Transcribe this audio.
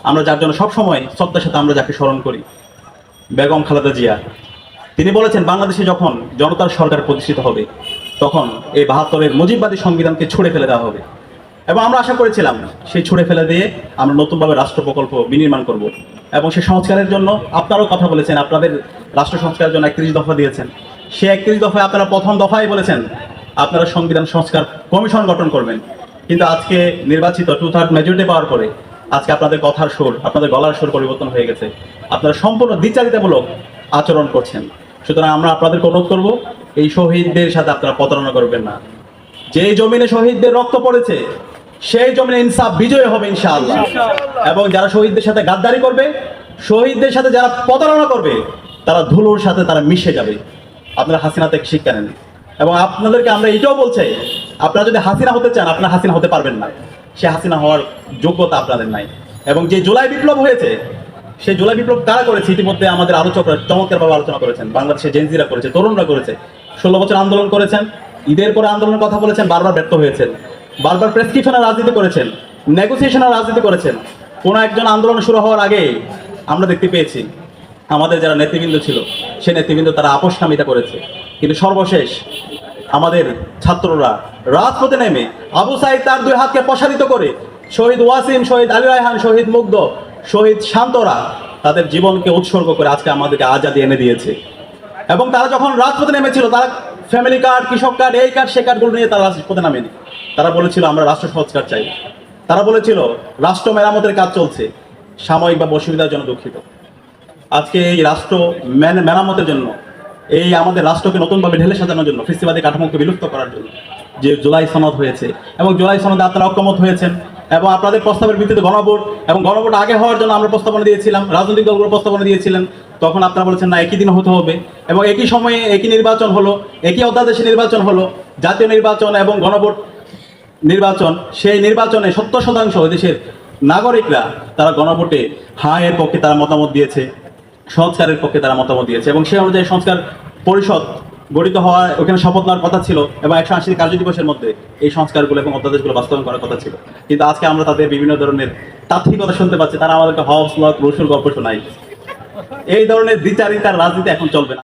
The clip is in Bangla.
আমরা যার জন্য সবসময় শ্রদ্ধার সাথে আমরা যাকে স্মরণ করি, বেগম খালেদা জিয়া। তিনি বলেছেন বাংলাদেশে যখন জনতার সরকার প্রতিষ্ঠিত হবে তখন এই ৭২-এর মুজিববাদী সংবিধানকে ছুঁড়ে ফেলে দেওয়া হবে। এবং আমরা আশা করেছিলাম সেই ছুঁড়ে ফেলে দিয়ে আমরা নতুনভাবে রাষ্ট্র প্রকল্প বিনির্মাণ করব। এবং সেই সংস্কারের জন্য আপনারাও কথা বলেছেন, আপনাদের রাষ্ট্র সংস্কারের জন্য ৩১ দফা দিয়েছেন। সেই ৩১ দফায় আপনারা প্রথম দফায় বলেছেন আপনারা সংবিধান সংস্কার কমিশন গঠন করবেন। কিন্তু আজকে নির্বাচিত 2/3 মেজরিটি পাওয়ার পরে আজকে আপনাদের কথার সুর, আপনাদের গলার সুর পরিবর্তন হয়ে গেছে। আপনারা সম্পূর্ণ দ্বিচারিতামূলক আচরণ করছেন। সুতরাং আমরা আপনাদেরকে অনুরোধ করব, এই শহীদদের সাথে আপনারা প্রতারণা করবেন না। যেই জমিনে শহীদদের রক্ত পড়েছে সেই জমিনে ইনসাফ বিজয় হবে ইনশাআল্লাহ। এবং যারা শহীদদের সাথে গাদ্দারি করবে, শহীদদের সাথে যারা প্রতারণা করবে, তারা ধুলোর সাথে তারা মিশে যাবে। আপনারা হাসিনা থেকে শিক্ষা নেন। এবং আপনাদেরকে আমরা এটাও বলছি, আপনারা যদি হাসিনা হতে চান আপনারা হাসিনা হতে পারবেন না। সে হাসিনা হওয়ার যোগ্যতা আপনাদের নাই। এবং যে জুলাই বিপ্লব হয়েছে, সেই জুলাই বিপ্লব কারা করেছে ইতিমধ্যে আমাদের আলোচকরা চমৎকারভাবে আলোচনা করেছেন। বাংলাদেশে জেনজিরা করেছে, তরুণরা করেছে, 16 বছর আন্দোলন করেছেন, ঈদের পরে আন্দোলনের কথা বলেছেন, বারবার ব্যর্থ হয়েছেন, বারবার প্রেসক্রিপশনের রাজনীতি করেছেন, নেগোসিয়েশনের রাজনীতি করেছেন। কোনো একজন আন্দোলন শুরু হওয়ার আগে আমরা দেখতে পেয়েছি আমাদের যারা নেতৃবৃন্দ ছিল সেই নেতৃবৃন্দ তারা আপোষকামিতা করেছে। কিন্তু সর্বশেষ আমাদের ছাত্ররা রাজপথে নেমে আবু সাইদ তার 2 হাতকে প্রসারিত করে, শহীদ ওয়াসিম, শহীদ আলী রায়হান, শহীদ মুগ্ধ, শহীদ শান্তরা তাদের জীবনকে উৎসর্গ করে আজকে আমাদেরকে আজাদি এনে দিয়েছে। এবং তারা যখন রাজপথে নেমেছিল তারা ফ্যামিলি কার্ড, কৃষক কার্ড, এই কার্ড সেই কার্ডগুলো নিয়ে তারা রাজপথে নামেনি। তারা বলেছিল আমরা রাষ্ট্র সংস্কার চাই। তারা বলেছিল রাষ্ট্র মেরামতের কাজ চলছে, সাময়িক বা অসুবিধার জন্য দুঃখিত। আজকে এই রাষ্ট্র মেরামতের জন্য, এই আমাদের রাষ্ট্রকে নতুনভাবে ঢেলে সাজানোর জন্য, ফিসিবাদী কাঠামোকে বিলুপ্ত করার জন্য যে জুলাই সনদ হয়েছে, এবং জুলাই সনদে আপনারা ঐক্যমত হয়েছেন এবং আপনাদের প্রস্তাবের ভিত্তিতে গণভোট, এবং গণভোট আগে হওয়ার জন্য আমরা প্রস্তাবনা দিয়েছিলাম, রাজনৈতিক দলগুলো প্রস্তাবনা দিয়েছিলেন। তখন আপনারা বলেছেন না, একই দিন হতে হবে, এবং একই সময়ে একই নির্বাচন হলো, একই অধ্যাদেশে নির্বাচন হলো, জাতীয় নির্বাচন এবং গণভোট নির্বাচন। সেই নির্বাচনে 70% দেশের নাগরিকরা তারা গণভোটে হ্যাঁ এর পক্ষে তারা মতামত দিয়েছে, সংস্কারের পক্ষে তারা মতামত দিয়েছে। এবং সেই অনুযায়ী সংস্কার পরিষদ গঠিত হওয়া, ওখানে শপথ নেওয়ার কথা ছিল, এবং 180 কার্য দিবসের মধ্যে এই সংস্কারগুলো এবং অধ্যাদেশগুলো বাস্তবায়ন করার কথা ছিল। কিন্তু আজকে আমরা তাদের বিভিন্ন ধরনের তাত্ত্বিকতা শুনতে পাচ্ছি, তারা আমাদেরকে হবস লক রসুল গল্প শোনায়। এই ধরনের দ্বিচারিতার রাজনীতি এখন চলবে না।